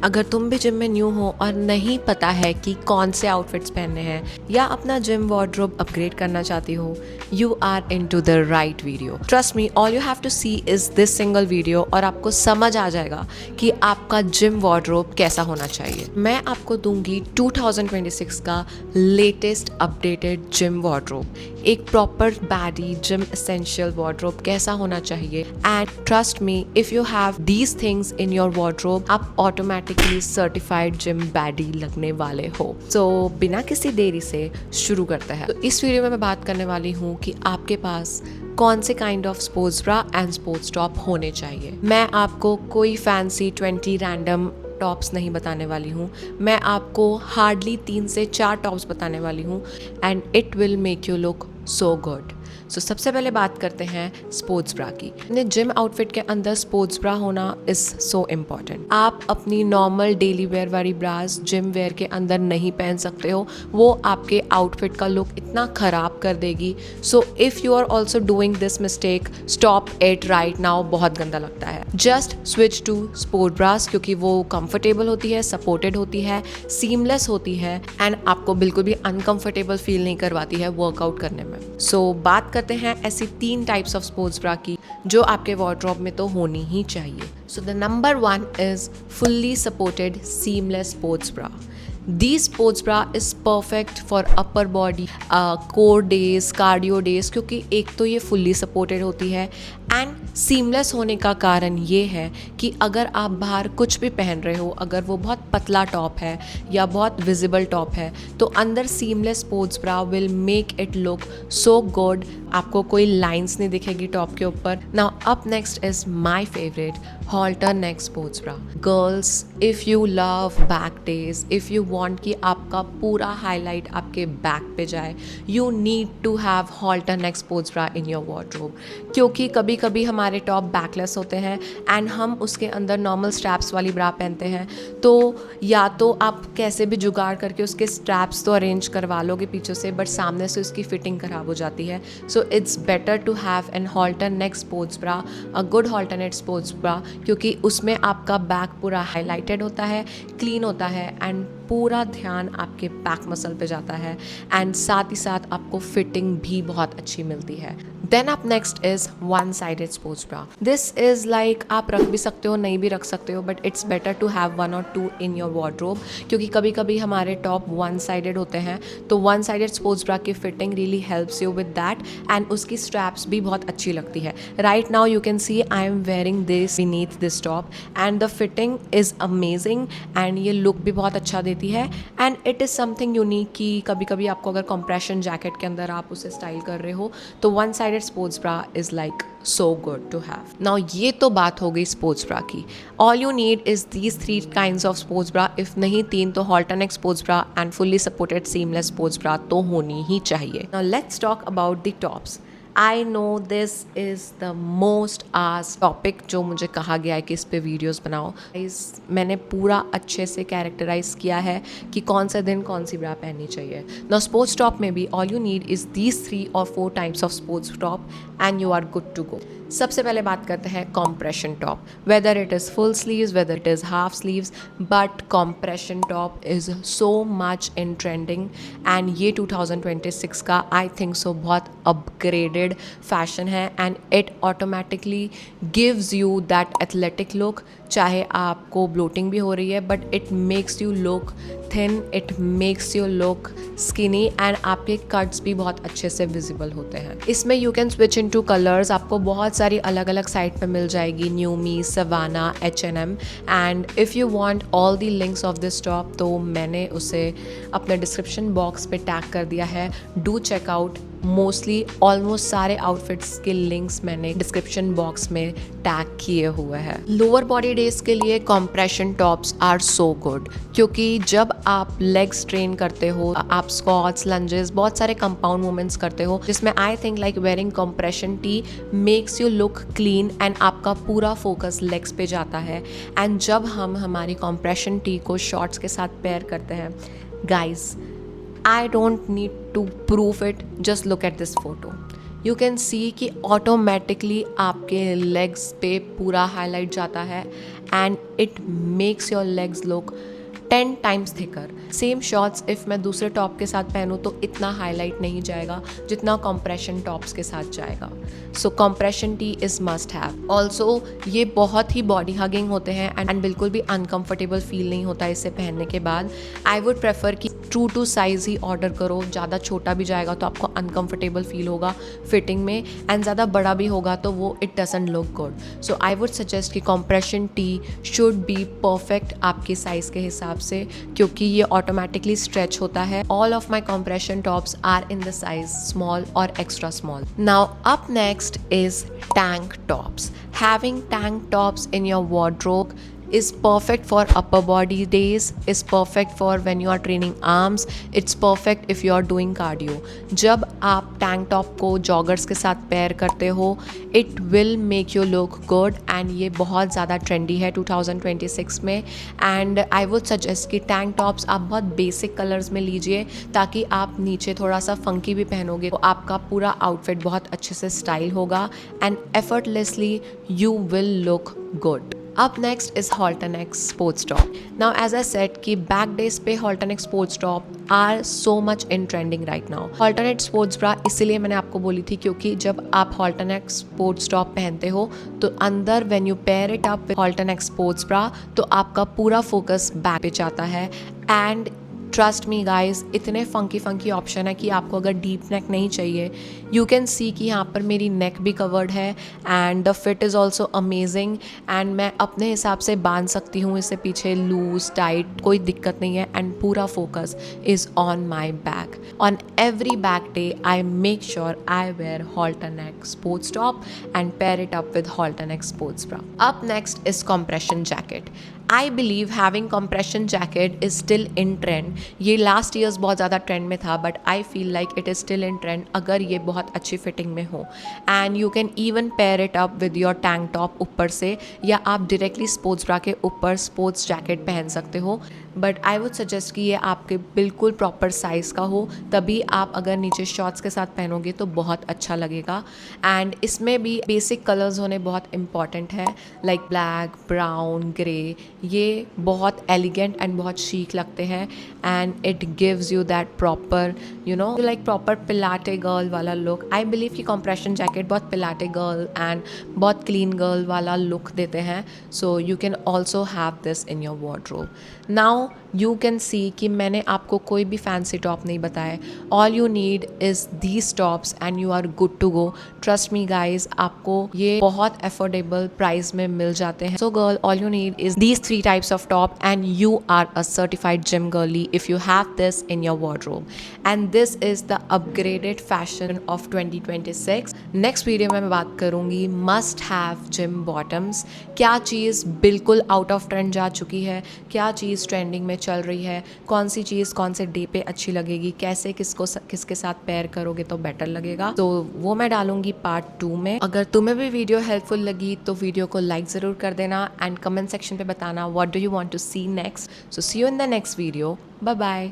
अगर तुम भी जिम में न्यू हो और नहीं पता है कि कौन से आउटफिट्स पहनने हैं या अपना जिम वार्डरोब अपग्रेड करना चाहती हो, you are in to the right video. Trust me, all you have to see is this single video और आपको समझ आ जाएगा कि आपका जिम वार्डरोब कैसा होना चाहिए। मैं आपको दूंगी 2026 का लेटेस्ट अपडेटेड जिम वार्डरोब, एक proper baddie gym essential wardrobe कैसा होना चाहिए। And trust me, if you have these things in your wardrobe, आप ऑटोमेटिकली सर्टिफाइड जिम बैडी लगने वाले हो। सो बिना किसी देरी से शुरू करते हैं। तो इस वीडियो में मैं बात करने वाली हूँ कि आपके पास कौन से kind of sports bra and sports top होने चाहिए। मैं आपको कोई फैंसी 20 रैंडम टॉप्स नहीं बताने वाली हूँ, मैं आपको हार्डली 3 से 4 टॉप्स बताने वाली हूँ and it will make you look so good. So सबसे पहले बात करते हैं स्पोर्ट्स ब्रा की। अपने जिम आउटफिट के अंदर स्पोर्ट्स ब्रा होना इज सो इम्पॉर्टेंट। आप अपनी नॉर्मल डेली वेयर वाली ब्रास जिम वेयर के अंदर नहीं पहन सकते हो, वो आपके आउटफिट का लुक इतना खराब कर देगी। So if you are also doing this mistake, stop it right now. बहुत गंदा लगता है। Just switch to sport bras, क्योंकि वो कंफर्टेबल होती है, सपोर्टेड होती है, सीमलेस होती है एंड आपको बिल्कुल भी अनकंफर्टेबल फील नहीं करवाती है वर्कआउट करने में। सो बात करते हैं ऐसी 3 टाइप्स ऑफ स्पोर्ट्स ब्रा की जो आपके वार्डरोब में तो होनी ही चाहिए। So the number 1 is fully supported seamless sports bra. These sports bra is perfect for upper body, core days, cardio days, क्योंकि एक तो ये फुल्ली सपोर्टेड होती है एंड सीमलेस होने का कारण ये है कि अगर आप बाहर कुछ भी पहन रहे हो, अगर वो बहुत पतला टॉप है या बहुत विजिबल टॉप है, तो अंदर seamless sports bra will make it look so good. आपको कोई लाइंस नहीं दिखेगी टॉप के ऊपर। Now up next is my favourite halter neck sports bra. Girls, if you love back days, if you want कि आपका पूरा हाईलाइट आपके बैक पे जाए, you need to have halter neck sports bra in your wardrobe. क्योंकि कभी कभी हमारे टॉप बैकलेस होते हैं एंड हम उसके अंदर नॉर्मल स्ट्रैप्स वाली ब्रा पहनते हैं, तो या तो आप कैसे भी जुगाड़ करके उसके स्ट्रैप्स तो अरेंज करवा लोगे पीछे से, बट सामने से उसकी फिटिंग खराब हो जाती है। So it's better to have an halter neck sports bra, a good halter neck sports bra, क्योंकि उसमें आपका बैक पूरा हाईलाइटेड होता है, क्लीन होता है एंड पूरा ध्यान आपके बैक मसल पे जाता है एंड साथ ही साथ आपको फिटिंग भी बहुत अच्छी मिलती है। Then up next is one sided sports bra. This is like आप रख भी सकते हो, नहीं भी रख सकते हो, but it's better to have 1 or 2 in your wardrobe, क्योंकि कभी कभी हमारे टॉप वन साइडेड होते हैं, तो वन साइडेड स्पोर्ट्स ब्रा की fitting really helps you with that and उसकी स्ट्रैप्स भी बहुत अच्छी लगती है। Right now you can C I am wearing this beneath this top and the fitting is amazing and ये लुक भी बहुत अच्छा देती है and it is something unique कि कभी कभी आपको अगर कंप्रेशन जैकेट के अंदर आप उसे स्टाइल कर रहे हो, तो one sided sports bra is like so good to have. Now ये तो बात हो गई स्पोर्ट्स ब्रा की। All you need is these 3 kinds of sports bra, if नहीं 3 तो halter neck sports bra and fully supported seamless sports bra तो होनी ही चाहिए। Now let's talk about the tops. I know this is the most asked topic जो मुझे कहा गया है कि इस पे वीडियोस बनाओ। मैंने पूरा अच्छे से कैरेक्टराइज किया है कि कौन से दिन कौन सी ब्रा पहननी चाहिए। नाउ स्पोर्ट्स टॉप में भी all you need is these 3 or 4 types of sports top and you are good to go. सबसे पहले बात करते हैं compression top. Whether it is full sleeves, whether it is half sleeves, but compression top is so much in trending and ये 2026 का I think so बहुत upgraded fashion है and it automatically gives you that athletic look. चाहे आपको bloating भी हो रही है, but it makes you look thin, it makes you look skinny and आपके कट्स भी बहुत अच्छे से विजिबल होते हैं। इसमें you can switch in two colours, आपको बहुत सारी अलग अलग साइट पे मिल जाएगी, Newme, Savana, H&M and if you want all the links of this top तो मैंने उसे अपने डिस्क्रिप्शन बॉक्स पे टैग कर दिया है। Do check out. Mostly almost सारे आउटफिट्स के लिंक्स मैंने डिस्क्रिप्शन बॉक्स में टैग किए हुए हैं। लोअर बॉडी डेज के लिए compression tops are so good, क्योंकि जब आप लेग्स ट्रेन करते हो, आप स्क्वाट्स, लंजेस, बहुत सारे कंपाउंड मूवमेंट्स करते हो, जिसमें I think like wearing compression T makes you look clean and आपका पूरा फोकस लेग्स पे जाता है। एंड जब हम हमारी कॉम्प्रेशन टी को शॉर्ट्स के साथ पेयर करते हैं, guys I don't need to prove it, just look at this photo. You can see कि ऑटोमेटिकली आपके लेग्स पे पूरा हाईलाइट जाता है and it makes your legs look 10 times thicker. Same shorts if मैं दूसरे टॉप के साथ पहनूँ तो इतना हाईलाइट नहीं जाएगा जितना कॉम्प्रेशन टॉप्स के साथ जाएगा। So compression tee is must have. Also ये बहुत ही बॉडी हगिंग होते हैं एंड बिल्कुल भी अनकम्फर्टेबल फील नहीं होता इसे पहनने के बाद। आई वुड प्रेफर कि ट्रू टू साइज़ ही ऑर्डर करो। ज़्यादा छोटा भी जाएगा तो आपको अनकम्फर्टेबल फील होगा फिटिंग में, एंड ज़्यादा बड़ा भी होगा तो वो it doesn't look good. So I would suggest कि compression tee should be perfect आपके साइज़ के हिसाब से, क्योंकि ये ऑटोमेटिकली स्ट्रेच होता है। All of my compression tops are in the size small और extra small. Now up next is tank tops. Having tank tops in your wardrobe is perfect for upper body days, is perfect for when you are training arms, it's perfect if you are doing cardio. जब आप tank top को joggers के साथ pair करते हो it will make you look good, and ये बहुत ज़्यादा ट्रेंडी है 2026 में। एंड आई वुड सजेस्ट कि टैंक टॉप्स आप बहुत बेसिक कलर्स में लीजिए ताकि आप नीचे थोड़ा सा फंकी भी पहनोगे तो आपका पूरा आउटफिट बहुत अच्छे से स्टाइल होगा and effortlessly you will look good. Up next is Halter X sports top. Now as I said कि back days पे Halter X sports top are so much in trending right now. Halter X sports bra इसीलिए मैंने आपको बोली थी क्योंकि जब आप Halter X sports top पहनते हो तो अंदर when you pair it up with Halter X sports bra तो आपका पूरा फोकस बैक पे जाता है। एंड ट्रस्ट मी गाइज, इतने फंकी ऑप्शन है कि आपको अगर डीप नेक नहीं चाहिए, यू कैन सी कि यहाँ पर मेरी नेक भी कवर्ड है and the fit is also amazing and मैं अपने हिसाब से बांध सकती हूँ इसे पीछे लूज टाइट, कोई दिक्कत नहीं है एंड पूरा focus is on my back. On every back day I make sure I wear Halter X sports top and pair it up with Halter X sports bra. Up next is compression jacket. I believe having compression jacket is still in trend. ये last years बहुत ज़्यादा trend में था but I feel like it is still in trend अगर ये बहुत अच्छी fitting में हो। And you can even pair it up with your tank top ऊपर से, या आप डायरेक्टली स्पोर्ट्स ब्रा के ऊपर स्पोर्ट्स जैकेट पहन सकते हो। बट आई वुड सजेस्ट कि ये आपके बिल्कुल प्रॉपर साइज़ का हो, तभी आप अगर नीचे शॉर्ट्स के साथ पहनोगे तो बहुत अच्छा लगेगा। एंड इसमें भी बेसिक कलर्स होने बहुत इंपॉर्टेंट है, लाइक ब्लैक, ब्राउन, ग्रे। ये बहुत एलिगेंट एंड बहुत शीक लगते हैं and it gives you that proper like proper pilates girl वाला लुक। आई बिलीव कि कॉम्प्रेशन जैकेट बहुत पिलाटे गर्ल एंड बहुत क्लीन गर्ल वाला लुक देते हैं। So you can also have this in your wardrobe. Now you can see कि मैंने आपको कोई भी फैंसी टॉप नहीं बताया। All you need is these tops and you are good to go. Trust me guys, आपको ये बहुत अफोर्डेबल प्राइस में मिल जाते हैं। So girl, all you need is these 3 types of top and you are a certified gym girly if you have this in your wardrobe. And this is the upgraded fashion of 2026. Next video में मैं बात करूँगी must have gym bottoms. क्या चीज़ बिल्कुल out of trend जा चुकी है, क्या चीज़ ट्रेंडिंग में चल रही है, कौन सी चीज़ कौन से डे पे अच्छी लगेगी, कैसे किसके साथ पेयर करोगे तो बेटर लगेगा, तो वो मैं डालूंगी पार्ट 2 में। अगर तुम्हें भी वीडियो हेल्पफुल लगी तो वीडियो को लाइक ज़रूर कर देना एंड कमेंट सेक्शन पे बताना what do you want to see next. So see you in the next video. Bye bye.